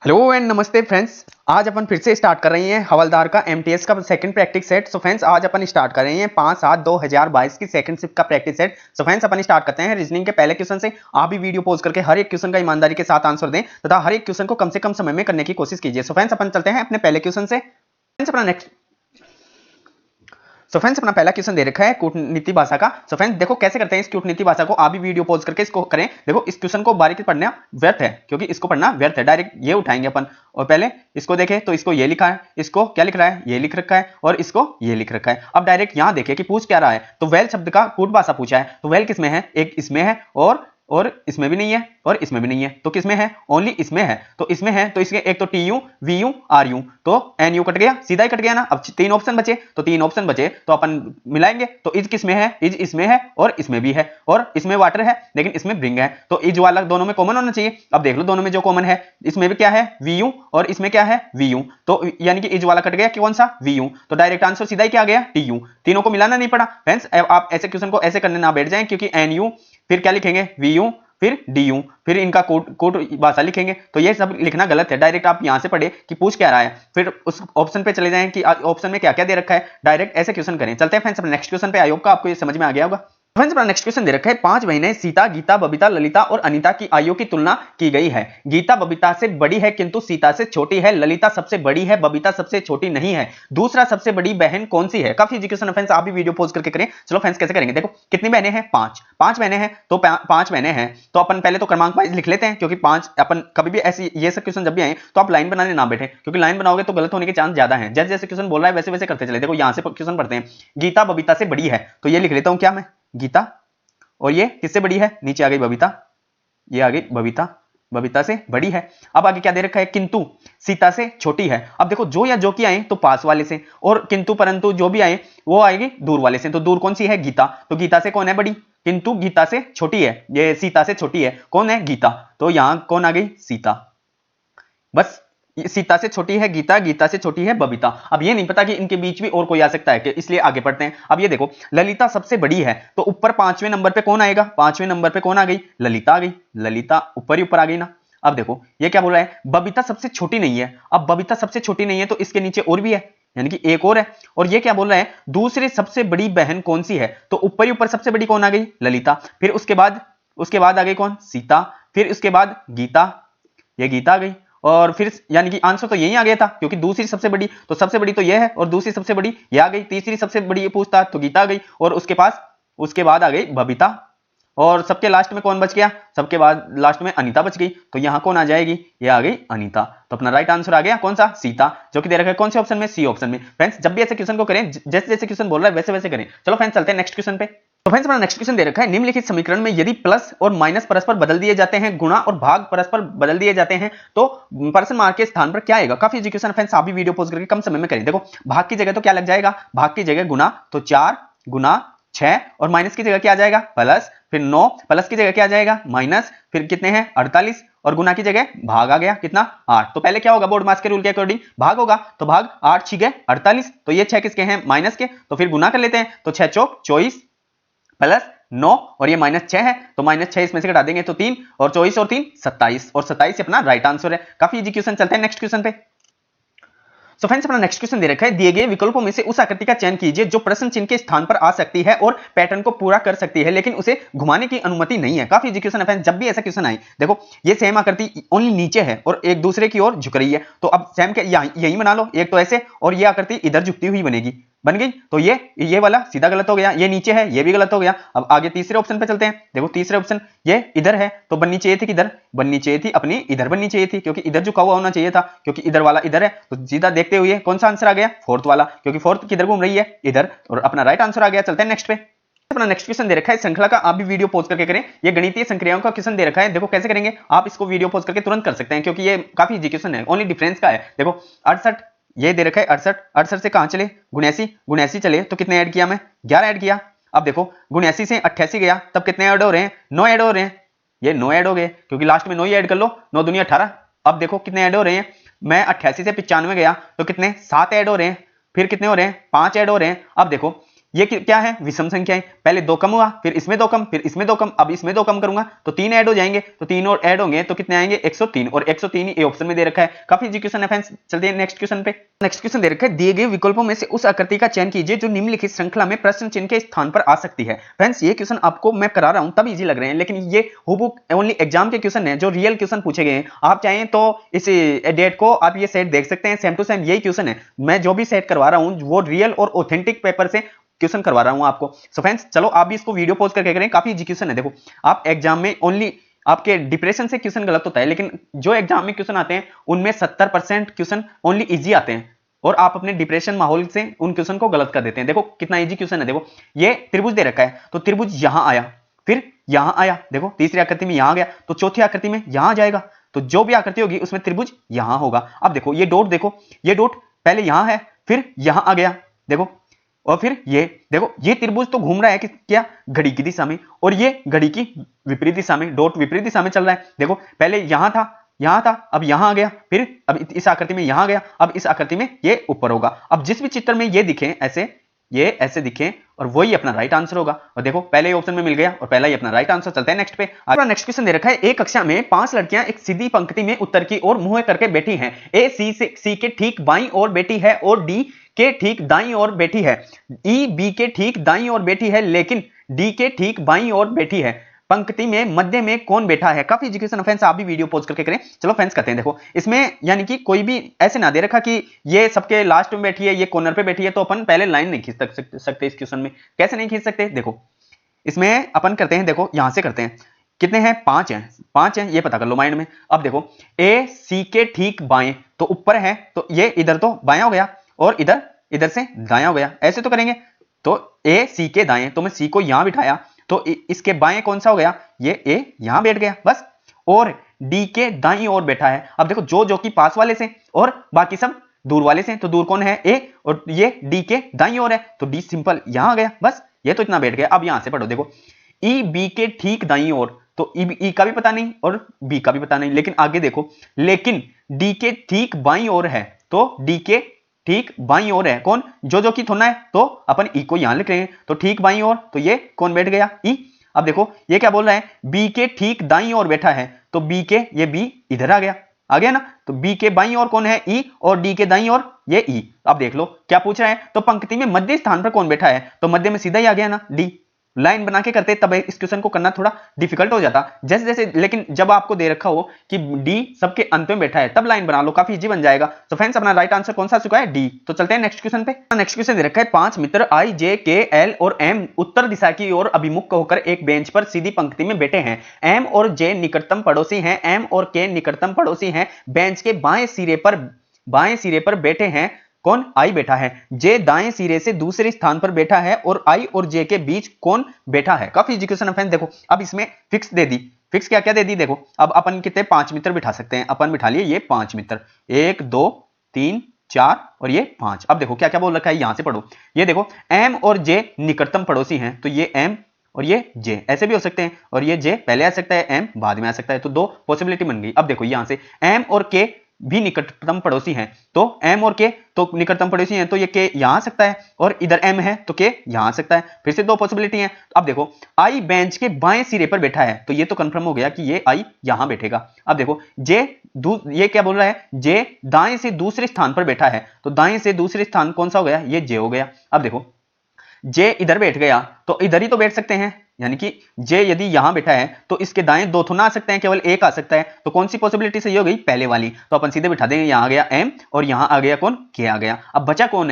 Hello and नमस्ते friends. आज अपन फिर से स्टार्ट कर रहे हैं हवलदार का एमटीएस का second practice set. So friends आज अपन स्टार्ट कर रहे हैं 5/7/2022 की सेकंड शिफ्ट का प्रैक्टिस सेट। सो फ्रेंड्स अपन स्टार्ट करते हैं रीजनिंग के पहले क्वेश्चन से। आप भी वीडियो पॉज करके हर एक क्वेश्चन का ईमानदारी के साथ आंसर दें तथा हर एक क्वेश्चन को कम से कम समय में करने की कोशिश कीजिए। सो फ्रेंड्स अपन चलते हैं अपने पहले क्वेश्चन से। फ्रेंड्स अपना नेक्स्ट फ्रेंड्स अपना पहला क्वेश्चन दे रखा है कूटनीति भाषा का। फ्रेंड्स देखो कैसे करते हैं इस कूटनीति भाषा को। आप भी वीडियो पॉज करके इसको करें। देखो इस क्वेश्चन को बारीकी पढ़ना व्यर्थ है क्योंकि इसको पढ़ना व्यर्थ है। डायरेक्ट ये उठाएंगे अपन और पहले इसको देखें तो इसको ये लिखा है, इसको क्या लिख रहा है, ये लिख रखा है और इसको ये लिख रखा है। अब डायरेक्ट यहां देखें कि पूछ क्या रहा है। तो वेल शब्द का कूट भाषा पूछा है। तो वेल किसमें है, एक इसमें है और इसमें भी नहीं है और इसमें भी नहीं है। तो किसमें है, ओनली इसमें है। तो इसमें है तो इसके एक तो T U V U R U तो एन यू कट गया, सीधा ही कट गया ना। अब तीन ऑप्शन बचे तो तीन ऑप्शन बचे तो अपन मिलाएंगे। तो इज किसमें है, इज इसमें है और इसमें भी है और इसमें वाटर है लेकिन इसमें ब्रिंग है। तो इज वाला दोनों में कॉमन होना चाहिए। अब देख लो दोनों में जो कॉमन है इसमें भी क्या है, वी यू और इसमें क्या है, वी यू। तो यानी कि इज वाला कट गया कि कौन सा, वी यू। तो डायरेक्ट आंसर सीधा ही क्या आ गया, टी यू। तीनों को मिलाना नहीं पड़ा। फ्रेंड्स आप ऐसे क्वेश्चन को ऐसे करने ना बैठ जाएं क्योंकि एन यू फिर क्या लिखेंगे, वी यू फिर डी यू फिर इनका कोड भाषा लिखेंगे। तो ये सब लिखना गलत है। डायरेक्ट आप यहां से पढ़े कि पूछ क्या रहा है फिर उस ऑप्शन पे चले जाएं कि ऑप्शन में क्या क्या दे रखा है। डायरेक्ट ऐसे क्वेश्चन करें। चलते हैं फ्रेंड्स नेक्स्ट क्वेश्चन पे। आयोग का आपको ये समझ में आ गया होगा। फ्रेंड्स अपना नेक्स्ट क्वेश्चन दे रखा है 5 बहनें सीता, गीता, बबीता, ललिता और अनीता की आयु की तुलना की गई है। गीता बबीता से बड़ी है किंतु सीता से छोटी है। ललिता सबसे बड़ी है, बबीता सबसे छोटी नहीं है। दूसरा सबसे बड़ी बहन कौन सी है। काफी एजुकेशन फ्रेंड्स आप भी वीडियो पॉज करके करें। चलो फ्रेंड्स कैसे करेंगे, देखो कितनी बहनें हैं, पांच बहनें हैं। तो पांच बहनें हैं तो अपन पहले तो क्रमांक वाइज लिख लेते हैं क्योंकि पांच अपन कभी भी ऐसी ये सब क्वेश्चन जब भी आए तो आप लाइन बनाने ना बैठे क्योंकि लाइन बनाओगे तो गलत होने के चांस ज्यादा है। जैसे जैसे क्वेश्चन बोल रहा है वैसे वैसे करते चले। देखो यहां से क्वेश्चन पढ़ते हैं, गीता बबीता से बड़ी है तो ये लिख लेता हूं क्या मैं, गीता। और ये किससे बड़ी है, नीचे आ गई बबीता, ये आ गई बबीता, बबीता से बड़ी है। अब आगे क्या दे रखा है, किंतु सीता से छोटी है। अब देखो जो या जो की आए तो पास वाले से और किंतु परंतु जो भी आए वो आएगी दूर वाले से। तो दूर कौन सी है, गीता। तो गीता से कौन है बड़ी, किंतु गीता से छोटी है, ये सीता से छोटी है। कौन है, गीता। तो यहां कौन आ गई, सीता। बस सीता से छोटी है गीता, गीता से छोटी है बबीता। अब ये नहीं पता कि इनके बीच भी और कोई आ सकता है कि, इसलिए आगे पढ़ते हैं। अब ये देखो ललिता सबसे बड़ी है तो ऊपर पांचवें नंबर पे कौन आएगा, पांचवें नंबर पे कौन आ गई, ललिता आ गई। ललिता ऊपर ही ऊपर आ गई ना। अब देखो ये क्या बोल रहा है, बबीता सबसे छोटी नहीं है। अब बबीता सबसे छोटी नहीं है तो इसके नीचे और भी है यानी कि एक और है। और ये क्या बोल रहा है, दूसरे सबसे बड़ी बहन कौन सी है। तो ऊपर ही ऊपर सबसे बड़ी कौन आ गई, ललिता। फिर उसके बाद आ गई कौन, सीता। फिर उसके बाद गीता, ये गीता आ गई। और फिर यानी कि आंसर तो यही आ गया था क्योंकि दूसरी सबसे बड़ी तो सबसे बड़ी तो ये है और दूसरी सबसे बड़ी ये आ गई। तीसरी सबसे बड़ी ये पूछता तो गीता आ गई और उसके बाद आ गई बबीता। और सबके लास्ट में कौन बच गया, सबके बाद लास्ट में अनीता बच गई। तो यहां कौन आ जाएगी, ये आ गई अनीता। तो अपना राइट आंसर आ गया कौन सा, सीता, जो कि दे रखा है कौन से ऑप्शन में, सी ऑप्शन में। फ्रेंड्स जब भी ऐसे क्वेश्चन को करें जैसे जैसे क्वेश्चन बोल रहा है वैसे वैसे करें। चलो फ्रेंड्स चलते हैं नेक्स्ट क्वेश्चन पे। तो फ्रेंड्स अपना नेक्स्ट क्वेश्चन दे रखा है, निम्नलिखित समीकरण में यदि प्लस और माइनस परस्पर बदल दिए जाते हैं, गुणा और भाग परस्पर बदल दिए जाते हैं तो पर्सन मार्क के स्थान पर क्या आएगा। काफी एजुकेशन फ्रेंड्स आप भी वीडियो पॉज करके कम समय में करें। देखो भाग की जगह तो क्या लग जाएगा, भाग की जगह गुणा तो 4 गुना 6 और माइनस की जगह क्या आ जाएगा, प्लस। फिर 9 प्लस की जगह क्या आ जाएगा, माइनस। फिर कितने हैं 48 और गुना की जगह भाग आ गया कितना, 8। तो पहले क्या होगा, बोर्ड मास के रूल के अकॉर्डिंग भाग होगा। तो भाग 8 6 48 तो ये 6 किसके हैं, माइनस के। तो फिर गुना कर लेते हैं तो 6 चौक 24 प्लस 9 और ये -6 है तो -6 इसमें से घटा देंगे तो 3 और 24 और 3 27 और 27 अपना राइट आंसर है। काफी इजी क्वेश्चन। चलते हैं नेक्स्ट क्वेश्चन पे। सो फ्रेंड्स अपना नेक्स्ट क्वेश्चन दे रखा है, दिए गए विकल्पों में से उस आकृति का चयन कीजिए जो प्रश्न चिन्ह के स्थान पर आ सकती है और पैटर्न को पूरा कर सकती है लेकिन उसे घुमाने की अनुमति नहीं है। काफी इजी क्वेश्चन है फ्रेंड्स। जब भी ऐसा क्वेश्चन आए देखो ये सेम आकृति ओनली नीचे है और एक दूसरे की ओर झुक रही है तो अब सेम के यही बना लो, एक तो ऐसे और ये आकृति इधर झुकती हुई बनेगी, बन गई। तो ये वाला सीधा गलत हो गया, ये नीचे है ये भी गलत हो गया। अब आगे तीसरे ऑप्शन पे चलते हैं। देखो तीसरे ऑप्शन ये इधर है तो बननी चाहिए थी किधर, बननी चाहिए थी अपनी इधर बननी चाहिए थी क्योंकि इधर झुका हुआ होना चाहिए था क्योंकि इधर वाला इधर है। तो सीधा देखते हुए कौन सा आंसर आ गया, फोर्थ वाला, क्योंकि फोर्थ किधर घूम रही है, इधर। और अपना राइट आंसर आ गया। चलते हैं नेक्स्ट पे। अपना नेक्स्ट क्वेश्चन दे रखा है श्रृंखला का, आप भी वीडियो पॉज करके करें। ये गणितीय संक्रियाओं का क्वेश्चन दे रखा है। देखो कैसे करेंगे, आप इसको वीडियो पॉज करके तुरंत कर सकते हैं क्योंकि ये काफी इजी क्वेश्चन है, ओनली डिफरेंस का है। देखो 68 ये दे रखा है 68, 68 से कहां चले, 79 चले तो कितने ऐड किया मैं, 11 ऐड किया। अब देखो 79 से 88 गया तब कितने ऐड हो रहे हैं, 9 ऐड हो रहे हैं। ये 9 ऐड हो गए क्योंकि लास्ट में 9 ही ऐड कर लो, 9 दूनी 18। अब देखो कितने ऐड हो रहे हैं, मैं 88 से 95 गया तो कितने 7 ऐड हो रहे हैं। फिर कितने हो रहे हैं, 5 ऐड हो रहे हैं। अब देखो ये क्या है, विषम संख्या है, पहले 2 कम हुआ, फिर इसमें 2 कम, फिर इसमें 2 कम, अब इसमें 2 कम करूंगा तो 3 ऐड हो जाएंगे, तो 3 और ऐड होंगे तो कितने आएंगे 103, और 103 ये ऑप्शन में दे रखा है। काफी इजी क्वेश्चन है फ्रेंड्स। चलते हैं नेक्स्ट क्वेश्चन पे। नेक्स्ट क्वेश्चन दे रखा है, दिए गए विकल्पों में से उस आकृति का चयन कीजिए जो निम्नलिखित श्रृंखला में प्रश्न चिन्ह के स्थान पर आ सकती है। फ्रेंड्स ये क्वेश्चन आपको मैं करा रहा हूं तब इजी लग रहे हैं, लेकिन ये हुबहू ओनली एग्जाम के क्वेश्चन है जो रियल क्वेश्चन पूछे गए हैं। आप चाहें तो इस डेट को आप ये सेट देख सकते हैं, सेम टू सेम यही क्वेश्चन है। मैं जो भी सेट करवा रहा हूं वो रियल और ऑथेंटिक पेपर से क्वेश्चन करवा रहा हूं आपको। सो फ्रेंड्स चलो आप भी इसको वीडियो पॉज करके करें, काफी इजी क्वेश्चन है। देखो आप एग्जाम में ओनली आपके डिप्रेशन से क्वेश्चन गलत होता है, लेकिन जो एग्जाम में क्वेश्चन आते हैं उनमें 70% क्वेश्चन ओनली इजी आते हैं, और आप अपने डिप्रेशन माहौल से उन क्वेश्चन को गलत कर देते हैं। देखो कितना इजी क्वेश्चन है। देखो ये त्रिभुज दे रखा है, तो त्रिभुज यहां आया, फिर यहां आया, देखो तीसरी आकृति में यहां गया, तो चौथी आकृति में यहां जाएगा, तो जो भी आकृति होगी उसमें त्रिभुज यहां होगा। अब देखो ये डॉट, देखो ये डॉट पहले यहां है, फिर यहां आ गया, देखो, और फिर ये देखो ये त्रिभुज तो घूम रहा है कि क्या, घड़ी की दिशा में, और ये घड़ी की विपरीत दिशा में, डॉट विपरीत दिशा में चल रहा है। देखो पहले यहां था, अब यहां आ गया, फिर अब इस आकृति में यहां गया, अब इस आकृति में ये ऊपर होगा। अब जिस भी चित्र में ये दिखे ऐसे, ये ऐसे दिखे, और वही अपना राइट आंसर होगा। और देखो पहले ऑप्शन में मिल गया और पहला ही अपना राइट आंसर। चलते हैं नेक्स्ट पे। नेक्स्ट क्वेश्चन दे रखा है, एक कक्षा में 5 लड़कियां एक सीधी पंक्ति में उत्तर की ओर मुंह करके बैठी हैं। ए सी के ठीक बाईं ओर बैठी है और डी के ठीक दाईं ओर बैठी है। ई बी के ठीक दाईं ओर बैठी है, लेकिन डी के ठीक बाईं ओर बैठी है। पंक्ति में मध्य में कौन बैठा है? काफी एजुकेशन फ्रेंड्स, आप भी वीडियो पॉज करके करें। चलो फ्रेंड्स करते हैं। देखो इसमें यानी कि कोई भी ऐसे ना दे रखा कि ये सबके लास्ट में बैठी है, ये कॉर्नर पे बैठी है, तो अपन पहले लाइन नहीं खींच सकते इस क्वेश्चन में। कैसे नहीं खींच सकते? देखो इसमें अपन करते हैं, देखो यहां से करते हैं। कितने हैं? 5 हैं, 5 हैं, ये पता कर लो माइंड में। अब देखो ए सी के ठीक बाएं, तो ऊपर है, तो ये इधर तो बायां हो गया, और इधर से दायां हो गया। ऐसे तो करेंगे, तो ए सी के दाएं, तो मैं सी को यहां बिठाया, तो इसके बाएं कौन सा हो गया? ये ए यहां बैठ गया बस, और डी के दाईं ओर बैठा है। अब देखो जो कि पास वाले से और बाकी सब दूर वाले से, तो दूर कौन है? ए, और ये डी के दाईं ओर है, तो डी सिंपल यहां आ गया बस, ये तो इतना बैठ गया। अब यहां से पढ़ो, देखो ई बी के ठीक दाईं ओर, तो ई का भी पता नहीं और बी का भी पता नहीं, लेकिन आगे देखो, लेकिन डी के ठीक बाईं ओर है, तो डी के ठीक बाईं ओर है कौन? जो की थोड़ा है, तो अपन ई को यहां लिख रहे हैं, तो ठीक बाईं ओर, तो ये कौन बैठ गया? ई। अब देखो ये क्या बोल रहा है? बी के ठीक दाईं ओर बैठा है, तो बी के, ये बी इधर आ गया ना, तो बी के बाईं ओर कौन है? ई, और डी के दाईं ओर ये ई। अब देख लो क्या पूछ रहा है, तो पंक्ति में मध्य स्थान पर कौन बैठा है? तो मध्य में सीधा ही आ गया ना, डी। लाइन बना के करते तब इस क्वेश्चन को करना थोड़ा डिफिकल्ट हो जाता, जैसे लेकिन जब आपको दे रखा हो कि डी सबके अंत में बैठा है, तब लाइन बना लो, काफी इजी बन जाएगा। तो फ्रेंड्स अपना राइट आंसर कौन सा चुका है? डी। तो चलते हैं नेक्स्ट क्वेश्चन पे। नेक्स्ट क्वेश्चन दे रखा है, 5 मित्र आई जे के एल और एम उत्तर दिशा की ओर अभिमुख होकर एक बेंच पर सीधी पंक्ति में बैठे हैं। एम और जे निकटतम पड़ोसी हैं, एम और के निकटतम पड़ोसी हैं। बेंच के बाएं सिरे पर बैठे हैं कौन? आई बैठा है। जे दाएं सिरे से दूसरे स्थान पर बैठा है, और आई और जे के बीच कौन बैठा है? काफी एजुकेशन फ्रेंड्स। देखो अब इसमें फिक्स दे दी, फिक्स क्या क्या दे दी? देखो अब अपन कितने 5 मित्र बिठा सकते हैं, अपन बिठा लिए ये 5 मित्र, 1 2 3 4 और ये 5। अब देखो क्या क्या बोल रखा है, यहां से पढ़ो, ये देखो एम और जे निकटतम पड़ोसी हैं, तो ये एम और ये जे ऐसे भी हो सकते हैं, और ये जे पहले आ सकता है, एम बाद में आ सकता है, तो 2 पॉसिबिलिटी बन गई। अब देखो यहां से एम और के भी निकटतम पड़ोसी हैं, तो एम और के तो निकटतम पड़ोसी हैं, तो ये के यहां आ सकता है, और इधर एम है तो के यहां आ सकता है, फिर से 2 पॉसिबिलिटी हैं। अब देखो आई बेंच के बाएं सिरे पर बैठा है, तो ये तो कंफर्म हो गया कि ये आई यहां बैठेगा। अब देखो जे ये क्या बोल रहा है? जे दाएं से दूसरे स्थान पर बैठा है, तो दाएं से दूसरे स्थान कौन सा हो गया? ये जे हो गया। अब देखो जे इधर बैठ गया, तो इधर ही तो बैठ सकते हैं, यानी कि जे यदि यहां बैठा है तो इसके दाएं 2 थोड़ा आ सकते हैं, केवल एक आ सकता है, तो कौन सी पॉसिबिलिटी सही हो गई? पहले वाली। तो अपन सीधे बिठा देंगे, यहां आ गया एम और यहां आ गया कौन? के आ गया। अब बचा कौन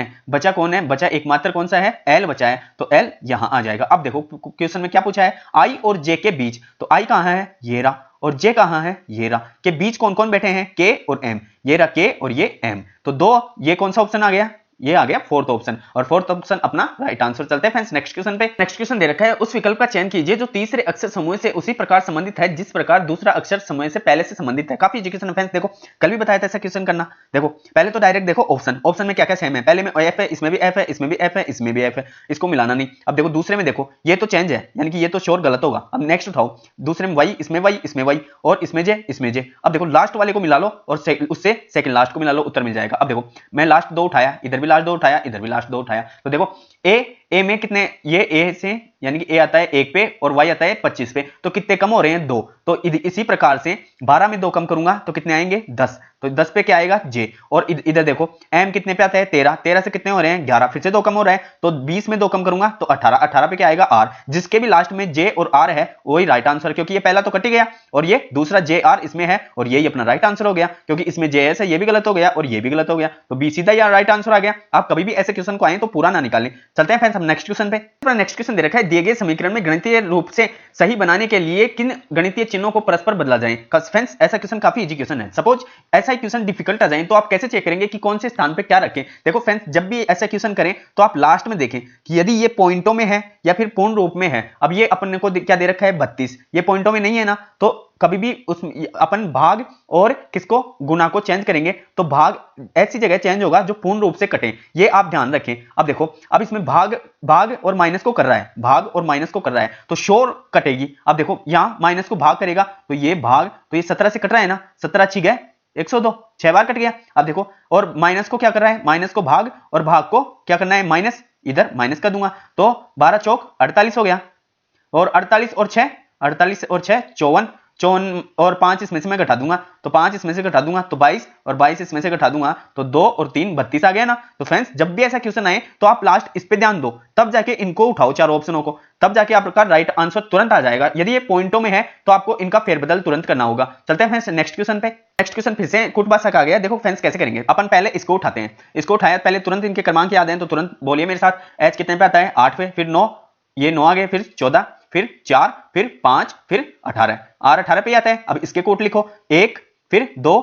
है? बचा एकमात्र कौन सा है? एल बचा है, तो एल यहां आ जाएगा। अब देखो क्वेश्चन में क्या पूछा है? आई और जे के बीच, तो आई कहां है? ये रहा, और जे कहां है? ये रहा। के बीच कौन कौन बैठे हैं? के और एम, ये रहा के और ये एम, तो 2 ये कौन सा ऑप्शन आ गया? ये आ गया 4th ऑप्शन, और 4th ऑप्शन अपना राइट आंसर। चलते हैं फ्रेंड्स नेक्स्ट क्वेश्चन पे। नेक्स्ट क्वेश्चन दे रखा है, उस विकल्प का चयन कीजिए जो तीसरे अक्षर समूह से उसी प्रकार संबंधित है जिस प्रकार दूसरा अक्षर समूह से पहले से संबंधित है। काफी एजुकेशन फ्रेंड्स, देखो कल भी बताया था ऐसा क्वेश्चन करना। देखो पहले तो डायरेक्ट देखो ऑप्शन में क्या क्या सेम है, पहले में एफ है, इसमें भी एफ है, इसमें भी एफ है, इसमें भी एफ है, इसको मिलाना नहीं। अब देखो दूसरे में देखो ये तो चेंज है, यानी कि ये तो श्योर गलत होगा। अब नेक्स्ट उठाओ, दूसरे में वाई, इसमें वाई, इसमें वाई, और इसमें जे, इसमें जे। अब देखो लास्ट वाले को मिला लो और उससे सेकंड लास्ट को मिला लो, उत्तर मिल जाएगा। अब देखो मैं लास्ट 2 उठाया, इधर भी लास्ट 2 उठाया, इधर भी लास्ट 2 उठाया, तो देखो ए ए में कितने, ये ए से यानी कि ए आता है 1 पे और y आता है 25 पे, तो कितने कम हो रहे हैं 2। तो इसी प्रकार से 12 में 2 कम करूंगा तो कितने आएंगे 10, तो 10 पे क्या आएगा j। और इधर देखो m कितने पे आता है 13, 13 से कितने हो रहे हैं 11, फिर से 2 कम हो रहा है, तो 20 में 2 कम करूंगा तो 18, 18 पे क्या आएगा r। जिसके भी लास्ट में j और r है वही राइट आंसर, क्योंकि ये पहला तो कट ही गया और ये दूसरा j r इसमें है और यही अपना राइट आंसर हो गया, क्योंकि इसमें js है, ये भी गलत हो गया और ये भी गलत हो गया, तो b सीधा यार राइट आंसर आ गया। आप कभी भी ऐसे क्वेश्चन को आए तो पूरा ना निकालें। चलते हैं फ्रेंड्स हम नेक्स्ट क्वेश्चन पे। नेक्स्ट क्वेश्चन दे रखा है, दिए गए समीकरण में गणितीय रूप से सही बनाने के लिए किन गणितीय चिन्हों को परस्पर बदला जाए। फ्रेंड्स ऐसा क्वेश्चन काफी इजी क्वेश्चन है। सपोज ऐसा ही क्वेश्चन डिफिकल्ट आ जाए तो आप कैसे चेक करेंगे कि कौन से स्थान पे क्या रखें। देखो फ्रेंड्स जब भी ऐसा क्वेश्चन करें तो आप लास्ट में देखें कि यदि ये पॉइंटों में है या फिर पूर्ण रूप में है। अब ये अपन को क्या दे रखा है 32, ये पॉइंटों में नहीं है ना, तो कभी भी उस अपन भाग और किसको गुना को चेंज करेंगे तो भाग ऐसी जगह चेंज होगा जो पूर्ण रूप से कटे, ये आप ध्यान रखें। अब देखो अब इसमें भाग और माइनस को कर रहा है, भाग और माइनस को कर रहा है तो श्योर कटेगी। अब देखो यहां माइनस को भाग करेगा तो ये भाग, तो ये 17 से कट रहा है ना, 17 छी गए 102, 6 बार कट गया। अब देखो और माइनस को क्या कर रहा है, माइनस को भाग और भाग को क्या करना है माइनस, इधर माइनस कर दूंगा तो 12 चौक 48 हो गया, और 48 और 6 54, 54 और 5 इसमें से मैं घटा दूंगा तो 5 इसमें से घटा दूंगा तो 22, और 22 इसमें से घटा दूंगा तो 2 और 3 32 आ गया ना। तो फ्रेंड्स जब भी ऐसा क्वेश्चन आए तो आप लास्ट इस पे ध्यान दो, तब जाके इनको उठाओ चारों ऑप्शनों को, तब जाके आपका राइट आंसर तुरंत आ जाएगा। यदि ये पॉइंटों में है तो आपको इनका फेरबदल तुरंत करना होगा। चलते हैं फ्रेंड्स नेक्स्ट क्वेश्चन पे। नेक्स्ट क्वेश्चन फिर से कुट भाषा का आ गया। देखो फ्रेंड्स कैसे करेंगे, अपन पहले इसको उठाते हैं, इसको उठाया पहले तुरंत इनके क्रमांक याद हैं तो तुरंत बोलिए मेरे साथ। h कितने पे आता है 8 पे, फिर 9, ये 9 आ गए, फिर 14, फिर 4, फिर 5, फिर 18, r 18 पे आता है। अब इसके कोट लिखो 1, फिर 2,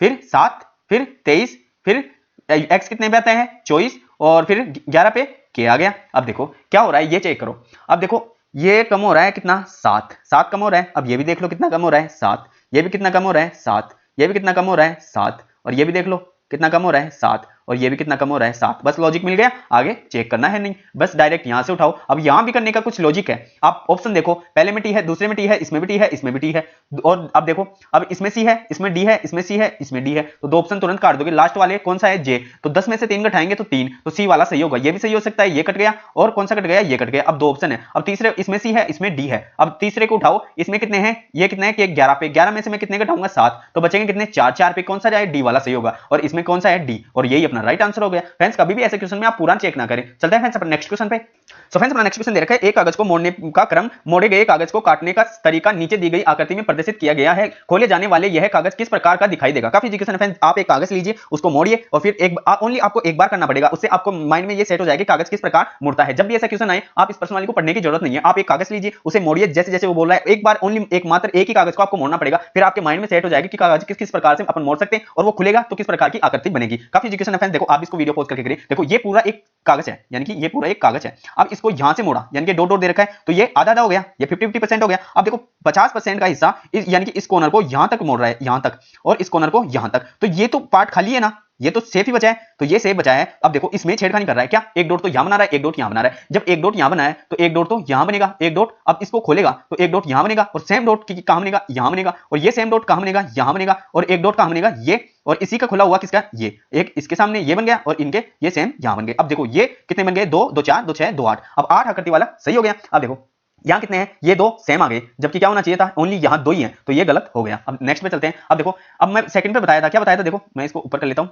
फिर 7, फिर 23, फिर x कितने पे आता है 24, और फिर 11 पे k आ गया। अब देखो क्या हो रहा है ये चेक करो। अब देखो ये कम हो रहा है कितना 7, 7 कम हो रहा है। अब ये भी देख लो कितना कम हो रहा है 7, ये भी कितना कम हो रहा है 7, ये भी कितना कम हो रहा है 7, और ये भी देख लो कितना कम हो रहा है 7, और ये भी कितना कम हो रहा है 7। बस लॉजिक मिल गया, आगे चेक करना है नहीं, बस डायरेक्ट यहां से उठाओ। अब यहां भी करने का कुछ लॉजिक है। आप ऑप्शन देखो, पहले में टी है, दूसरे में टी है, इसमें भी टी है, इसमें भी टी है, और अब देखो अब इसमें सी है, इसमें डी है, इसमें सी है, इसमें डी है, तो 2 ऑप्शन तुरंत काट दोगे। लास्ट वाले कौन सा है जे, तो 10 में से 3 घटाएंगे तो 3, तो सी वाला सही होगा। ये भी सही हो सकता है, ये कट गया, और कौन सा कट गया ये कट गया। अब 2 ऑप्शन है, अब तीसरे इसमें सी है, इसमें डी है। अब तीसरे को उठाओ, इसमें कितने हैं, ये कितने हैं कि 11 पे, 11 में से मैं कितने घटाऊंगा 7, तो बचेंगे कितने 4, 4 पे कौन सा जाए डी वाला सही होगा, और इसमें कौन सा है डी, और यही अपना राइट आंसर हो गया। फ्रेंड्स कभी भी ऐसे क्वेश्चन में आप पूरा चेक ना करें। चलते हैं फ्रेंड्स अपने नेक्स्ट क्वेश्चन पे। सो फ्रेंड्स अपना नेक्स्ट क्वेश्चन दे रखा है, एक कागज को मोड़ने का क्रम, मोड़े गए कागज को काटने का तरीका नीचे दी गई आकृति में प्रदर्शित किया गया है। खोले जाने वाले यह कागज किस प्रकार का दिखाई देगा। काफी क्वेश्चन है फ्रेंड्स। आप एक कागज लीजिए, उसको मोड़िए, और फिर ओनली आपको एक बार करना पड़ेगा, उससे आपको माइंड में ये सेट हो जाएगा कि कागज किस प्रकार मुड़ता है। जब भी ऐसा क्वेश्चन आए आप इस प्रश्न वाली को पढ़ने की जरूरत नहीं है, आप एक कागज लीजिए, उसे मोड़िए जैसे जैसे वो बोल रहा है, एक बार ओनली मात्र एक ही कागज को आपको मोड़ना पड़ेगा, फिर आपके माइंड में सेट हो जाएगा कि कागज किस किस प्रकार से अपन मोड़ सकते हैं, और वो खुलेगा तो किस प्रकार की आकृति बनेगी। काफी क्वेश्चन है फ्रेंड्स। देखो आप इसको वीडियो पॉज करके करिए। देखो ये पूरा एक कागज है, यानी कि ये पूरा एक कागज है। अब इसको यहां से मोड़ा, यानी कि डॉट डॉट दे रखा है, तो ये आधा आधा हो गया, ये 50-50% हो गया। अब देखो 50% का हिस्सा यानी कि इस कॉर्नर को यहां तक मोड़ रहा है, यहां तक, और इस कॉर्नर को यहां तक, तो ये तो पार्ट खाली है ना, ये तो सेफ ही बचा है, तो ये सेफ बचा है। अब देखो इसमें छेड़खानी कर रहा है क्या, एक डॉट तो यहां बना रहा है, एक डॉट यहां बना रहा है। जब एक डॉट यहां बना है तो एक डॉट तो यहां बनेगा, एक डॉट अब इसको खोलेगा तो एक डॉट यहां बनेगा, और सेम डॉट कहां बनेगा यहां बनेगा, और ये सेम डॉट कहां बनेगा यहां बनेगा, और एक डॉट कहां बनेगा ये, और इसी का खुला हुआ किसका ये, एक इसके सामने ये बन गया, और इनके ये सेम यहां बन गए। अब देखो ये कितने बन गए 2, 2 4, 2 6, 2 8। अब 8 आकृति वाला सही हो गया। अब देखो यहां कितने हैं, ये 2 सेम आ गए, जबकि क्या होना चाहिए था ओनली यहां 2 ही हैं, तो ये गलत हो गया। अब नेक्स्ट पे चलते हैं। अब देखो अब मैं सेकंड पे बताया था, क्या बताया था, देखो मैं इसको ऊपर कर लेता हूं,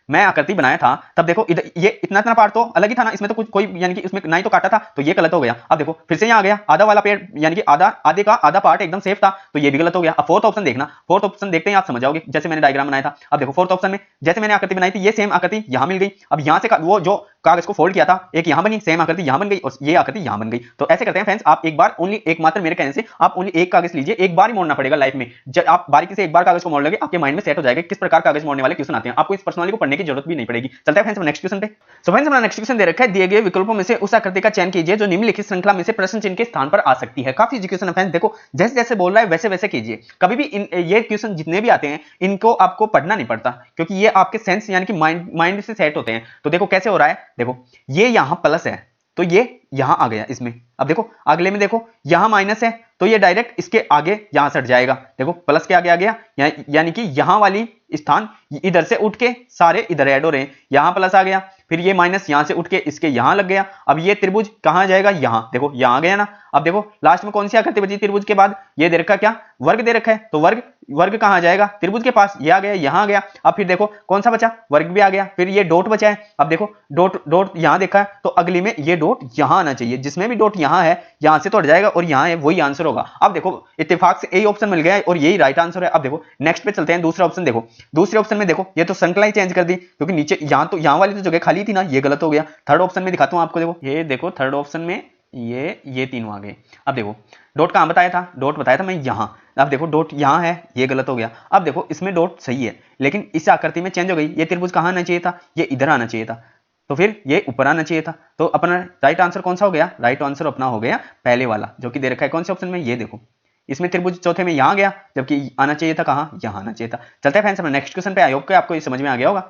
मैं आकृति बनाया था तब देखो इधर ये इतना पार्ट तो अलग ही था ना, इसमें तो कुछ कोई यानी कि इसमें ना ही तो काटा था, तो ये गलत हो गया। अब देखो फिर से यहाँ आ गया, आधा वाला पेड़ यानी कि आधे का आधा पार्ट एकदम सेफ था, तो ये भी गलत हो गया। अब फोर्थ ऑप्शन देखना, फोर्थ ऑप्शन देखते हैं आप समझ जाओगे, जैसे मैंने डायग्राम बनाया था। अब देखो फोर्थ ऑप्शन में जैसे मैंने आकृति बनाई थी, ये सेम आकृति यहां मिल गई। अब यहां से वो जो कागज को फोल्ड किया था, एक यहां बनी सेम आकृति यहां बन गई, और ये आकृति यहां बन गई। तो ऐसे करते हैं फ्रेंड्स, आप एक बार ओनली एकमात्र मेरे कहने से आप ओनली एक कागज लीजिए, एक बार ही मोड़ना पड़ेगा लाइफ में। जब आप बारीकी से एक बार कागज को मोड़ लोगे, आपके माइंड में सेट हो जाएगा किस प्रकार कागज मोड़ने वाले क्वेश्चन आते हैं, आपको इस पर्सनली को पढ़ने की जरूरत भी नहीं पड़ेगी। चलते हैं फ्रेंड्स नेक्स्ट क्वेश्चन पे। सो फ्रेंड्स हमारा नेक्स्ट क्वेश्चन दे रखा है, दिए गए विकल्पों में से उस आकृति का चयन कीजिए जो निम्नलिखित श्रृंखला में से प्रश्न चिन्ह के स्थान पर आ सकती है। काफी इजी क्वेश्चन है फ्रेंड्स। देखो जैसे जैसे बोल रहा है वैसे वैसे कीजिए। कभी भी ये क्वेश्चन जितने भी आते हैं इनको आपको पढ़ना नहीं पड़ता, क्योंकि ये आपके सेंस यानी कि माइंड से सेट होते हैं। तो देखो कैसे हो रहा है, देखो ये यहां प्लस है तो ये यहां आ गया इसमें। अब देखो अगले में देखो यहां माइनस है तो ये डायरेक्ट इसके आगे यहां सट जाएगा, देखो प्लस के आगे आ गया, यानी कि यहां वाली स्थान इधर से उठ के सारे इधर ऐड हो रहे हैं, यहां प्लस आ गया, फिर ये माइनस यहां से उठ के इसके यहां लग गया। अब ये त्रिभुज कहां जाएगा, यहां, देखो यहां आ गया ना। अब देखो लास्ट में कौन सी आकृति बची त्रिभुज के बाद, ये दे रखा क्या, वर्ग दे रखा है, तो वर्ग वर्ग कहां जाएगा, त्रिभुज के पास, ये आ गया, यहां आ गया। अब फिर देखो कौन सा बचा, वर्ग भी आ गया, फिर ये डॉट बचा है। अब देखो डॉट डॉट यहां देखा है तो अगली में ये डॉट यहां आना चाहिए, जिसमें भी डॉट यहां है यहां से तो हट जाएगा और यहां है, वही आंसर होगा। अब देखो इत्तेफाक से यही ऑप्शन मिल गया है और यही राइट आंसर है। अब देखो नेक्स्ट पे चलते हैं, दूसरा ऑप्शन देखो, दूसरे ऑप्शन में देखो ये तो श्रृंखला ही चेंज कर दी, क्योंकि नीचे यहां तो यहां वाली तो जगह खाली थी ना, ये गलत हो गया। थर्ड ऑप्शन में दिखाता हूं आपको, देखो ये देखो थर्ड ऑप्शन में ये तीनों आ गए। अब देखो डॉट कहां बताया था, डॉट बताया था मैं यहां, अब देखो डॉट यहां है, ये गलत हो गया। अब देखो इसमें डॉट सही है लेकिन इस आकृति में चेंज हो गई, ये त्रिभुज कहां आना चाहिए था, ये इधर आना चाहिए था, तो फिर ये ऊपर आना चाहिए था। तो अपना राइट आंसर कौन सा हो गया, राइट आंसर अपना हो गया पहले वाला जो कि दे रखा है कौन से ऑप्शन में, ये देखो इसमें त्रिभुज चौथे में यहां गया, जबकि आना चाहिए था कहां, यहां आना चाहिए था। चलते हैं फ्रेंड्स अपना नेक्स्ट क्वेश्चन पे, आई होप कि आपको ये समझ में आ गया होगा।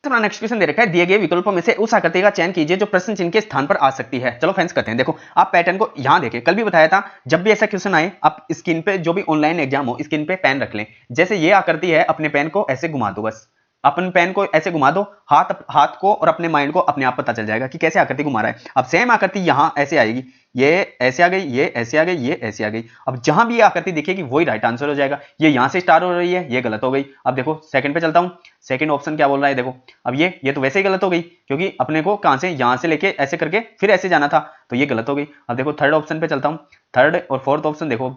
अपना नेक्स्ट क्वेश्चन दे रखा है, दिए गए विकल्पों में से उस आकृति का चयन कीजिए जो प्रश्न चिन्ह के स्थान पर आ सकती है। चलो फ्रेंड्स करते हैं, देखो आप पैटर्न को यहां देखें, कल भी बताया था जब भी ऐसा क्वेश्चन आए आप स्क्रीन पे, जो भी ऑनलाइन एग्जाम हो स्क्रीन पे पेन रख लें। जैसे ये आकृति है, अपने पेन को ऐसे घुमा दो, बस अपन पेन को ऐसे घुमा दो, हाथ को और अपने माइंड को अपने आप पता चल जाएगा कि कैसे आकृति घुमा रहा है। अब सेम आकृति यहां ऐसे आएगी, ये ऐसे आ गई, ये ऐसे आ गई, ये ऐसे आ गई। अब जहां भी ये आकृति दिखेगी वही राइट आंसर हो जाएगा। ये यहां से स्टार्ट हो रही है, ये गलत हो गई। अब देखो सेकंड पे चलता हूं, सेकंड ऑप्शन क्या बोल रहा है, देखो अब ये तो वैसे ही गलत हो गई, क्योंकि अपने को कहां से, यहां से लेके ऐसे करके फिर ऐसे जाना था, तो ये गलत हो गई। अब देखो थर्ड ऑप्शन पे चलता हूं, थर्ड और फोर्थ ऑप्शन देखो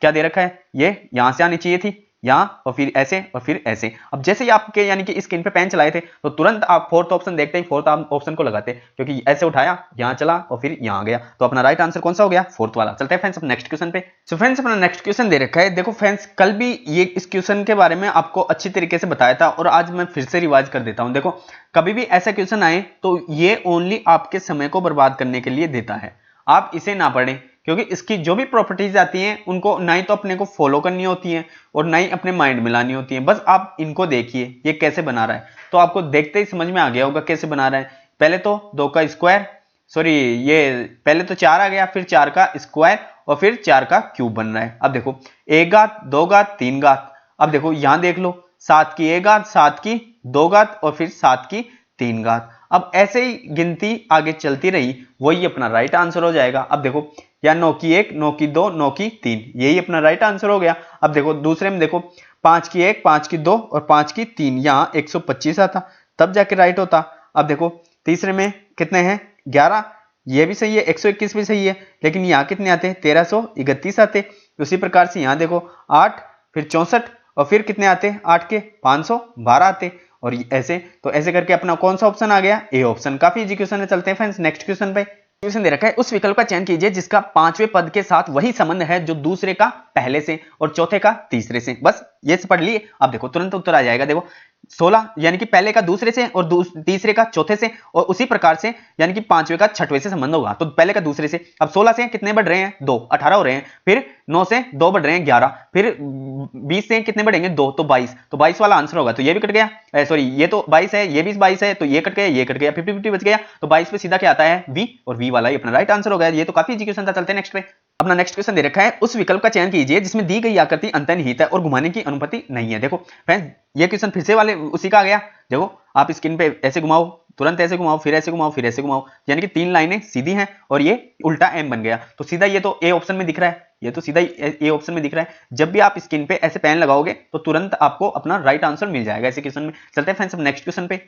क्या दे रखा है, ये यहां से आनी चाहिए थी, यहां और फिर ऐसे और फिर ऐसे। अब जैसे ही आपके यानी कि स्क्रीन पे पेन चलाए थे तो तुरंत आप फोर्थ ऑप्शन देखते ही फोर्थ ऑप्शन को लगाते, क्योंकि ऐसे उठाया, यहां चला और फिर यहां गया, तो अपना राइट आंसर कौन सा हो गया, फोर्थ वाला। चलते हैं फ्रेंड्स नेक्स्ट क्वेश्चन पे। सो फ्रेंड्स अपना नेक्स्ट क्वेश्चन दे रखा है, देखो फ्रेंड्स कल भी ये इस क्वेश्चन के बारे में आपको अच्छी तरीके से बताया था और आज मैं फिर से रिवाइज कर देता हूं। देखो कभी भी ऐसा क्वेश्चन आए तो ये ओनली आपके समय को बर्बाद करने के लिए देता है, आप इसे ना पढ़ें, क्योंकि इसकी जो भी प्रॉपर्टीज आती हैं उनको ना ही तो अपने को फॉलो करनी होती हैं और ना ही अपने माइंड में लानी होती है। बस आप इनको देखिए ये कैसे बना रहा है, तो आपको देखते ही समझ में आ गया होगा कैसे बना रहा है। पहले तो 2 का स्क्वायर, सॉरी ये पहले तो 4 आ गया, फिर 4 का स्क्वायर और फिर 4 का क्यूब बन रहा है। अब देखो 1 घात 2 घात 3 घात, अब देखो यहां देख लो 7 की 1 घात 7 की 2 घात और फिर 7 की 3 घात। अब ऐसे ही गिनती आगे चलती रही, वही अपना राइट आंसर हो जाएगा। अब देखो या 9 की 1 9 की 2 9 की 3, यही अपना राइट आंसर हो गया। अब देखो दूसरे में देखो 5 की 1 5 की 2 और 5 की 3, यहाँ 125 आता तब जाके राइट होता। अब देखो तीसरे में कितने हैं 11, ये भी सही है, 121 भी सही है, लेकिन यहाँ कितने आते हैं 1331 आते। उसी प्रकार से यहाँ देखो 8 फिर 64 और फिर कितने आते हैं 8 के 512 आते, और ऐसे तो ऐसे करके अपना कौन सा ऑप्शन आ गया, ए ऑप्शन। काफी इजी क्वेश्चन है। चलते हैं फ्रेंड्स नेक्स्ट क्वेश्चन पे। क्वेश्चन दे रखा है, उस विकल्प का चयन कीजिए जिसका 5वें पद के साथ वही संबंध है जो दूसरे का पहले से और चौथे का तीसरे से। बस ये पढ़ लिए, अब देखो तुरंत उत्तर आ जाएगा। देखो 16 यानी कि पहले का दूसरे से और तीसरे का चौथे से, और उसी प्रकार से यानी कि 5वें का 6वें से संबंध होगा, तो पहले का दूसरे से। अब 16 से कितने बढ़ रहे हैं 2, 18 हो रहे हैं, फिर 9 से 2 बढ़ रहे हैं 11, फिर 20 से कितने बढ़ेंगे 2, तो 22, तो 22 वाला आंसर होगा। तो ये भी कट गया, सॉरी ये तो 22 है, ये भी 22 है, तो ये कट गया, ये कट गया, 50-50 बच गया, तो 22 पे सीधा क्या आता है V, और V वाला ही अपना राइट आंसर हो गया। ये तो काफी इजी क्वेश्चन था। चलते हैं नेक्स्ट पे। अपना नेक्स्ट क्वेश्चन दे रखा है, उस विकल्प का चयन कीजिए जिसमें दी गई आकृति अंतर्निहित है और घुमाने की अनुमति नहीं है। देखो फ्रेंड्स ये क्वेश्चन फिर से वाले उसी का आ गया। देखो आप स्क्रीन पे ऐसे घुमाओ, तुरंत ऐसे घुमाओ, फिर ऐसे घुमाओ, फिर ऐसे घुमाओ, यानी कि 3 लाइनें सीधी हैं और ये उल्टा M बन गया, तो सीधा ये तो ए ऑप्शन में दिख रहा है, ये तो सीधा ए ऑप्शन में दिख रहा है। जब भी आप स्क्रीन पे ऐसे पेन लगाओगे तो तुरंत आपको अपना राइट आंसर मिल जाएगा ऐसे क्वेश्चन में। चलते हैं फ्रेंड्स नेक्स्ट क्वेश्चन पे।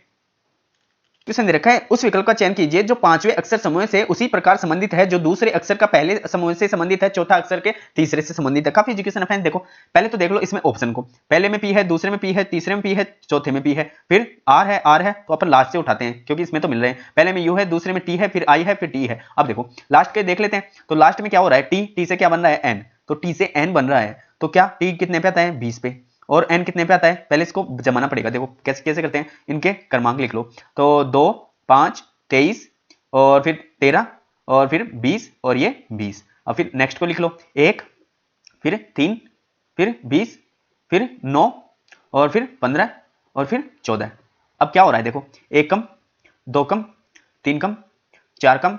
क्वेश्चन दे रखा है, उस विकल्प का चयन कीजिए जो 5वें अक्षर समूह से उसी प्रकार संबंधित है जो दूसरे अक्षर का पहले समूह से संबंधित है, चौथा अक्षर के तीसरे से संबंधित है। काफी एजुकेशन है। देखो पहले तो देख लो इसमें ऑप्शन को, पहले में P है, दूसरे में P है, तीसरे में P है, चौथे में P है, फिर R है, तो अपन लास्ट से उठाते हैं क्योंकि इसमें तो मिल रहे हैं। पहले में U है, दूसरे में T है, फिर I है, फिर T है। अब देखो लास्ट के देख लेते हैं, तो लास्ट में क्या हो रहा है T से क्या बन रहा है N, तो T से N बन रहा है, तो क्या T कितने पे आता है 20 पे, और N कितने पे आता है, पहले इसको जमाना पड़ेगा। देखो कैसे कैसे करते हैं, इनके क्रमांक लिख लो, तो 2 5 23 और फिर 13 और फिर 20 और ये 20, और फिर नेक्स्ट को लिख लो 1 फिर 3 फिर 20 फिर 9 और फिर 15 और फिर 14। अब क्या हो रहा है देखो 1 कम 2 कम 3 कम 4 कम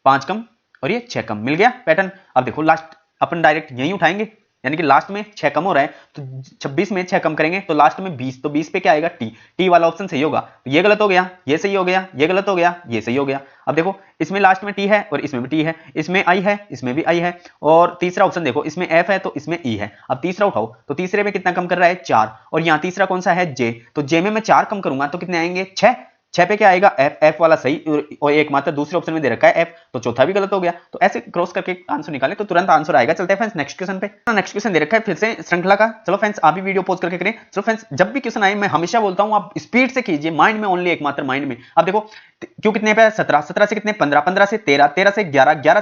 5 कम और ये 6 कम, मिल गया पैटर्न। अब देखो लास्ट अपन डायरेक्ट यही उठाएंगे, यानी कि लास्ट में 6 कम हो रहा है तो 26 में 6 कम करेंगे तो लास्ट में 20, तो 20 पे क्या आएगा टी, टी वाला ऑप्शन सही होगा। तो ये गलत हो गया, ये सही हो गया, ये गलत हो गया, ये सही हो गया। अब देखो इसमें लास्ट में टी है और इसमें भी टी है, इसमें आई है, इसमें भी आई है, और तीसरा ऑप्शन देखो इसमें एफ है तो इसमें ई है। अब तीसरा उठाओ तो तीसरे में कितना कम कर रहा है 4, और यहाँ तीसरा कौन सा है जे, तो जे में मैं 4 कम करूंगा तो कितने आएंगे 6, 6 पे क्या आएगा एफ, एफ वाला सही और एकमात्र दूसरे ऑप्शन में दे रखा है एफ, तो चौथा भी गलत हो गया। तो ऐसे क्रॉस करके आंसर निकाले तो तुरंत आंसर आएगा। चलते हैं फ्रेंड्स नेक्स्ट क्वेश्चन पे। नेक्स्ट क्वेश्चन दे रखा है फिर से श्रृंखला का। चलो फ्रेंड्स आप भी वीडियो पॉज करके करें। चलो फ्रेंड्स जब भी क्वेश्चन आए मैं हमेशा बोलता हूं आप स्पीड से कीजिए, माइंड में ओनली, एकमात्र माइंड में। अब देखो क्यों कितने पे 17, 17 से कितने 15, 15 से 13, 13 से 11, 11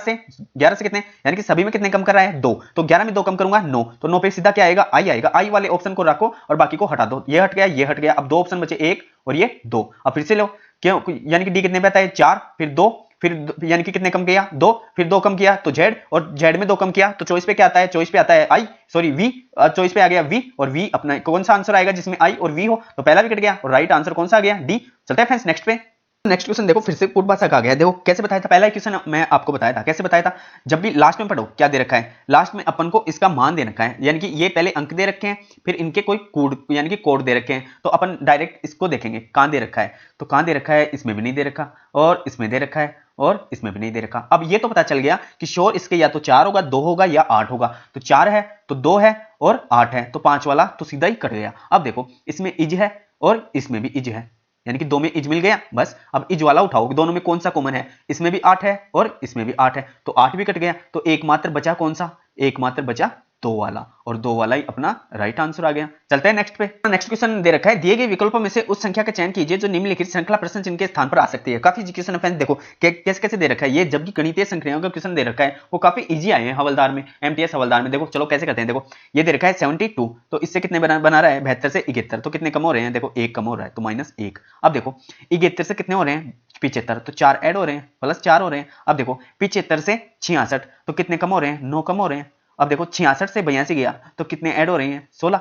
से कितने, यानी कि सभी में कितने कम कर रहा है 2, तो 11 में 2 कम करूंगा 9, तो 9 पे सीधा क्या आएगा आई आएगा। आई वाले ऑप्शन को रखो और बाकी को हटा दो, ये हट गया, ये हट गया। अब 2 ऑप्शन बचे, 1 और ये 2। अब फिर से लो, क्यों, यानी कि डी कितने पे आता है 4, फिर 2, फिर यानी कि कितने कम किया 2, फिर 2 कम किया तो जेड, और जेड में 2 कम किया तो चॉइस पे क्या आता है, चॉइस पे आता है आई, सॉरी वी, चॉइस पे आ गया वी, और वी अपना कौन सा आंसर आएगा जिसमें आई और वी हो, तो पहला भी कट गया और राइट आंसर कौन सा आ गया डी। चलते हैं फ्रेंड्स नेक्स्ट पे। नेक्स्ट क्वेश्चन देखो फिर से कूट भाषा का आ गया। देखो कैसे बताया था, पहला क्वेश्चन मैं आपको बताया था, कैसे बताया था, जब भी लास्ट में पढ़ो क्या दे रखा है, लास्ट में अपन को इसका मान दे रखा है, यानी कि ये पहले अंक दे रखे हैं फिर इनके कोई कोड यानी कि कोड दे रखे हैं, तो अपन डायरेक्ट इसको देखेंगे कहां दे रखा है, तो कहां दे रखा है, इसमें भी नहीं दे रखा और इसमें दे रखा है और इसमें भी नहीं दे रखा। अब ये तो पता चल गया कि श्योर इसके या तो 4 होगा, 2 होगा या 8 होगा, तो 4 है तो 2 है और 8 है, तो 5 वाला तो सीधा ही कट गया। अब देखो इसमें इज है और इसमें भी इज है, यानी कि 2 में इज मिल गया बस। अब इज वाला उठाओ, दोनों में कौन सा कॉमन है, इसमें भी 8 है और इसमें भी 8 है, तो 8 भी कट गया, तो एकमात्र बचा कौन सा, एकमात्र बचा 2 वाला, और 2 वाला ही अपना राइट आंसर आ गया। चलते हैं नेक्स्ट पे। नेक्स्ट क्वेश्चन दे रखा है, दिए गए विकल्पों में से उस संख्या का चयन कीजिए जो निम्नलिखित श्रृंखला प्रश्न चिन्ह के स्थान पर आ सकती है। काफी क्वेश्चन फ्रेंड्स देखो कैसे कैसे दे रखा है, ये जबकि गणितीय संख्याओं का क्वेश्चन दे रखा है वो काफी इजी आए हैं हवलदार में, एमटीएस हवलदार में। देखो चलो कैसे करते हैं, देखो ये दे रखा है 72, तो इससे कितने बना रहा है 72 से 71, तो कितने कम हो रहे हैं, देखो 1 कम हो रहा है तो -1। अब देखो 71 से कितने हो रहे हैं 75, तो 4 ऐड हो रहे हैं प्लस 4 हो रहे हैं। अब देखो 75 से 66, तो कितने कम हो रहे हैं 9 कम हो रहे हैं। अब देखो 66 से 82 गया तो कितने ऐड हो रहे हैं 16।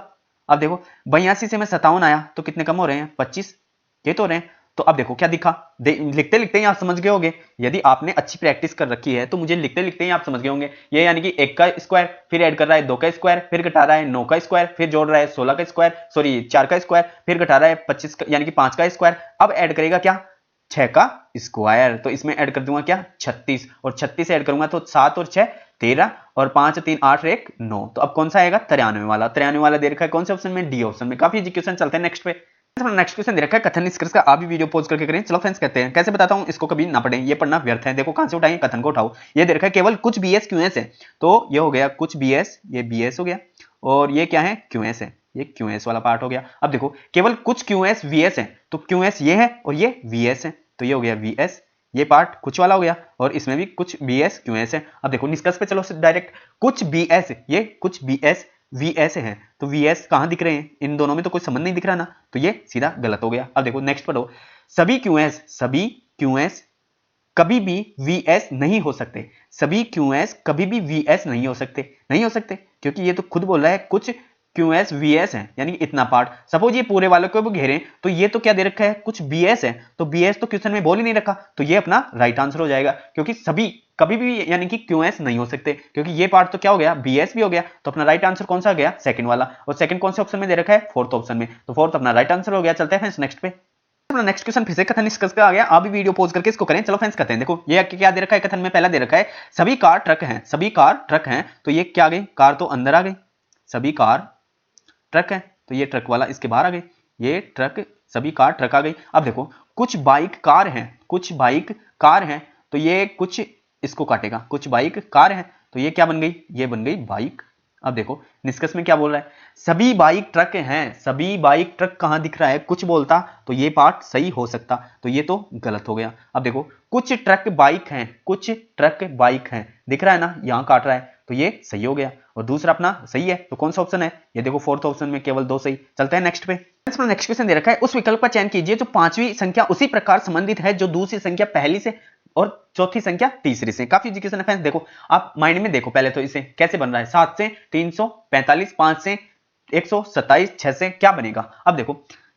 अब देखो 82 से मैं 57 आया तो कितने कम हो रहे हैं 25, ये तो हो रहे हैं। तो अब देखो क्या दिखा, लिखते लिखते ही आप समझ गए होंगे, यदि आपने अच्छी प्रैक्टिस कर रखी है तो मुझे लिखते लिखते ही आप समझ गए होंगे। ये यानी कि 1 का स्क्वायर फिर ऐड कर रहा है 2 का स्क्वायर फिर घटा रहा है 9 का स्क्वायर फिर जोड़ रहा है 16 का स्क्वायर, सॉरी 4 का स्क्वायर फिर घटा रहा है 25 यानी कि 5 का स्क्वायर। अब ऐड करेगा क्या 6 का स्क्वायर, तो इसमें ऐड कर दूंगा क्या 36, और 36 ऐड करूंगा तो 7 और 6 13 और 5 3 8 और 1 9, तो अब कौन सा आएगा 93 वाला। 93 वाला दे रखा है कौन से ऑप्शन में, डी ऑप्शन में। काफी इजी क्वेश्चन। चलते हैं नेक्स्ट पे। नेक्स्ट क्वेश्चन दे रखा है कथन निष्कर्ष का आप भी वीडियो पॉज करके करें। चलो फ्रेंड्स कहते हैं, कैसे बताता हूं, इसको कभी ना पढ़ें, ये पढ़ना व्यर्थ है। देखो कहां से उठाएं, कथन को उठाओ। ये दे रखा है केवल कुछ बीएस क्यूएस है, तो ये हो गया कुछ बीएस, ये बीएस हो गया, और ये क्या है क्यूएस है, ये क्यूएस वाला पार्ट हो गया। अब देखो केवल कुछ क्यूएस वीएस है, तो क्यूएस ये है और ये वीएस है, तो ये हो गया वीएस, ये पार्ट कुछ वाला हो गया, और इसमें भी कुछ बीएस क्यूएस है। अब देखो निष्कर्ष पे चलो डायरेक्ट, कुछ बीएस ये कुछ बीएस वीएस है, तो वीएस कहां दिख रहे हैं, इन दोनों में तो कोई संबंध नहीं दिख रहा ना, तो ये सीधा गलत हो गया। अब देखो नेक्स्ट पढ़ो, सभी क्यूएस कभी भी वीएस नहीं हो सकते, सभी क्यूएस कभी भी वीएस नहीं हो सकते, नहीं हो सकते, क्योंकि ये तो खुद बोल रहा है कुछ क्यूएस वीएस है, यानी कि इतना पार्ट। सपोज ये पूरे वालों को भी घेरें तो ये तो क्या दे रखा है कुछ बीएस है, तो बीएस तो क्वेश्चन में बोल ही नहीं रखा, तो ये अपना राइट आंसर हो जाएगा, क्योंकि सभी कभी भी यानी कि क्यूएस नहीं हो सकते, क्योंकि ये पार्ट तो क्या हो गया बीएस भी हो गया, तो अपना राइट आंसर कौन सा गया सेकंड वाला, और सेकंड कौन से ऑप्शन में दे रखा है फोर्थ ऑप्शन में, तो फोर्थ अपना राइट आंसर हो गया। चलते हैं फ्रेंड्स नेक्स्ट पे। नेक्स्ट क्वेश्चन फिर से कथन निष्कर्ष पे आ गया, आप भी वीडियो पॉज करके इसको करें। चलो फ्रेंड्स करते हैं। देखो ये क्या दे रखा है कथन में, पहला दे रखा है सभी कार ट्रक हैं, सभी कार ट्रक हैं, तो ये क्या आ गई, कार तो अंदर आ गई, सभी कार ट्रक है, तो ये ट्रक वाला इसके बाहर आ गई, ये ट्रक सभी कार ट्रक आ गई। अब देखो कुछ बाइक कार हैं, कुछ बाइक कार हैं, तो ये कुछ इसको काटेगा, कुछ बाइक कार हैं, तो ये क्या बन गई, ये बन गई बाइक। अब देखो निष्कर्ष में क्या बोल रहा है, सभी बाइक ट्रक हैं, सभी बाइक ट्रक कहां दिख रहा है, कुछ बोलता तो ये पार्ट सही हो सकता, तो ये तो गलत हो गया। अब देखो कुछ ट्रक बाइक हैं, कुछ ट्रक बाइक हैं दिख रहा है ना, यहां काट रहा है, तो ये सही हो गया, और दूसरा अपना सही है, तो कौन सा ऑप्शन है, ये देखो फोर्थ ऑप्शन में केवल 2 सही। चलते हैं नेक्स्ट पे। नेक्स्ट क्वेश्चन दे रखा है उस विकल्प का चयन कीजिए जो पांचवी संख्या उसी प्रकार संबंधित है जो दूसरी संख्या पहली से और चौथी संख्या तीसरी से। काफी एजुकेशन है फ्रेंड्स, देखो आप माइंड में देखो पहले तो इसे कैसे बन रहा है, 7 से 345, 5 से 127, 6 से क्या बनेगा। अब देखो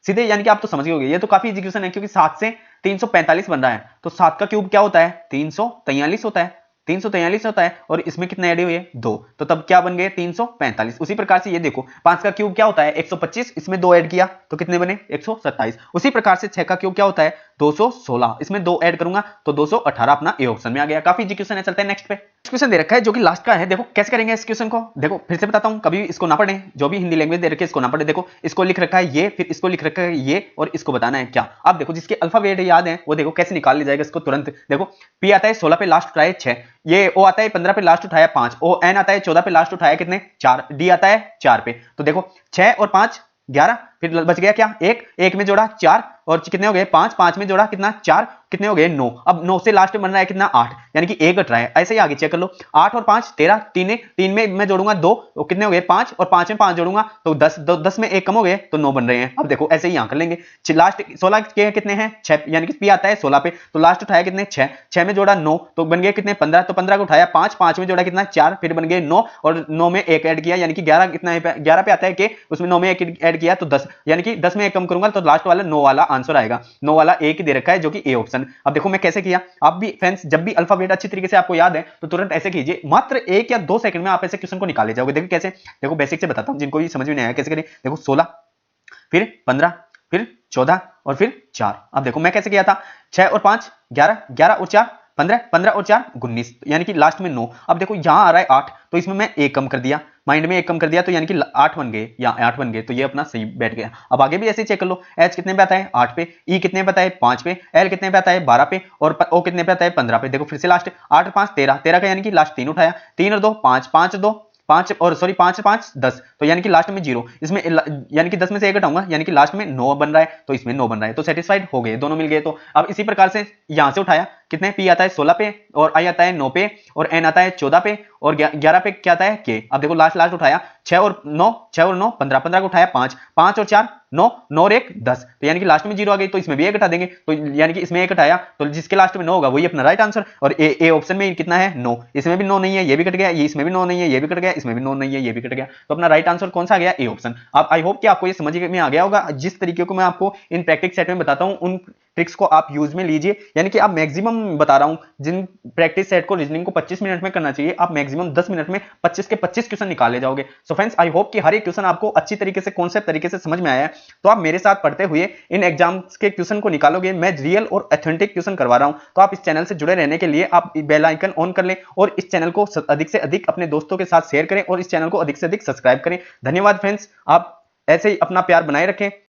सीधे, यानी कि आप तो समझ गए होंगे, ये तो काफी इजी क्वेश्चन है, क्योंकि 7 से 345 बन रहा है, तो 7 का क्यूब क्या होता है, 343 होता है, 343 होता है, और इसमें कितने ऐड हुए, 2, तो तब क्या बन गए, 345। उसी प्रकार से ये देखो 5 का क्यूब क्या होता है, 125, इसमें 2 ऐड किया तो कितने बने, 127। उसी प्रकार से 6 का क्यूब क्या होता है, 216, इसमें 2 ऐड करूंगा तो 218 अपना ए ऑप्शन में आ गया। काफी इजी क्वेश्चन है, चलते हैं नेक्स्ट पे। क्वेश्चन दे रखा है जो कि लास्ट का है, देखो कैसे करेंगे इस क्वेश्चन को। देखो फिर से बताता हूं, कभी इसको ना पढ़ें, जो भी हिंदी लैंग्वेज दे रखी है इसको ना पढ़े। देखो इसको लिख रखा है ये, फिर इसको लिख रखा है ये, और इसको बताना है क्या। आप देखो जिसके अल्फाबेट याद है वो देखो कैसे निकाल लिया जाएगा इसको तुरंत। देखो पी आता है 16 पे लास्ट उठाया 6, ये ओ आता है 15 पे लास्ट उठाया 5, ओ एन आता है 14 पे लास्ट उठाया कितने, 4, डी आता है 4 पे, तो देखो 6 और 5 11, फिर बच गया क्या, एक में जोड़ा 4, और कितने हो गए 5, 5 में जोड़ा कितना 4, कितने हो गए 9। अब 9 से लास्ट में बन रहा है कितना 8, यानी कि 1 घट रहा है। ऐसे ही आगे चेक कर लो, 8 और 5 13, 3 में मैं जोड़ूंगा 2, तो कितने हो गए 5, और 5 में 5 जोड़ूंगा तो 10, 10 में 1 कम हो गए तो 9 बन रहे हैं। अब देखो ऐसे ही यहां कर लेंगे। लास्ट 16 के कितने हैं 6, यानी कि पी आता है 16 पे, तो लास्ट उठाया कितने 6, 6 में जोड़ा 9 तो बन गए कितने 15, तो 15 को उठाया 5, 5 में जोड़ा कितना 4, फिर बन गए 9, और 9 में 1 ऐड किया यानी कि 11, कितना है 11 पे आता है कि उसमें 9 में 1 ऐड किया तो 10, यानी कि 10 में 1 कम करूंगा तो लास्ट वाला 9 वाला आंसर आएगा। 9 वाला एक ही दे रखा है जो कि ए ऑप्शन। अब देखो मैं कैसे किया, आप भी फ्रेंड्स जब भी अल्फाबेट अच्छी तरीके से आपको याद है तो तुरंत ऐसे कीजिए, मात्र 1 या 2 सेकंड में आप ऐसे क्वेश्चन को निकाले जाओगे। देखो कैसे, देखो बेसिक से बताता हूं, जिनको भी समझ में नहीं आया कैसे करें। देखो 16, फिर 15, फिर 14, और फिर 4। अब देखो मैं कैसे किया था, 6 और 5 11, 11 और 4 15, 15 और 4 19, यानी कि लास्ट में 9। अब देखो यहां आ रहा है 8, तो इसमें मैं 1 कम कर दिया, माइंड में 1 कम कर दिया, तो यानी कि 8 बन गए, या 8 बन गए, तो ये अपना सही बैठ गया। अब आगे भी ऐसे ही चेक कर लो, एच कितने पे आता है 8 पे, ई कितने पे आता है 5 पे, एल कितने पे आता है 12 पे, और ओ कितने पे आता है 15 पे। देखो फिर से लास्ट 8 और 5 13, 13 का यानी कि लास्ट 3 उठाया, 3 और 2 5, 5 और 2 5, और सॉरी 5 5 10, तो यानी कि लास्ट में 0, इसमें यानी कि 10 में से 1 घटाऊंगा यानी कि लास्ट में 9 बन रहा है, तो इसमें 9 बन रहा है, तो सेटिस्फाइड हो गए, दोनों मिल गए। तो अब इसी प्रकार से यहां से उठाया, कितने पी आता है 16 पे, और आई आता है 9 पे, और एन आता है 14 पे, और 11 पे क्या आता है के। अब देखो लास्ट उठाया 6 और 9, 6 और 9 15, 15 को उठाया 5, 5 और 4 9, 9 और 1 10, तो यानी कि लास्ट में 0 आ गई, तो इसमें भी 1 घटा देंगे, तो यानी कि इसमें 1 घटाया तो जिसके लास्ट में 9 होगा वही अपना राइट आंसर। और ए ऑप्शन में कितना है 9, इसमें भी 9 नहीं है, ये भी कट गया, ये इसमें भी 9 नहीं है, ये भी कट गया, इसमें भी 9 नहीं है, ये भी कट गया, तो अपना राइट आंसर कौन सा आ गया, ए ऑप्शन। अब आई होप कि आपको ये समझ में आ गया होगा। जिस तरीके को मैं आपको इन प्रैक्टिस सेट में बताता हूं उन ट्रिक्स को आप यूज में लीजिए, यानी कि आप मैक्सिमम बता रहा हूं, जिन प्रैक्टिस सेट को रीजनिंग को 25 मिनट में करना चाहिए, आप मैक्सिमम 10 मिनट में 25 के 25 क्वेश्चन निकाले जाओगे। सो फ्रेंड्स आई होप कि हर एक क्वेश्चन आपको अच्छी तरीके से कॉन्सेप्ट तरीके से समझ में आया है, तो आप मेरे साथ पढ़ते हुए इन एग्जाम्स के क्वेश्चन को निकालोगे। मैं रियल और ऑथेंटिक क्वेश्चन करवा रहा हूं, तो आप इस चैनल से जुड़े रहने के लिए आप बेल आइकन ऑन कर लें, और इस चैनल को अधिक से अधिक अपने दोस्तों के साथ शेयर करें, और इस चैनल को अधिक से अधिक सब्सक्राइब करें। धन्यवाद फ्रेंड्स, आप ऐसे ही अपना प्यार बनाए रखें।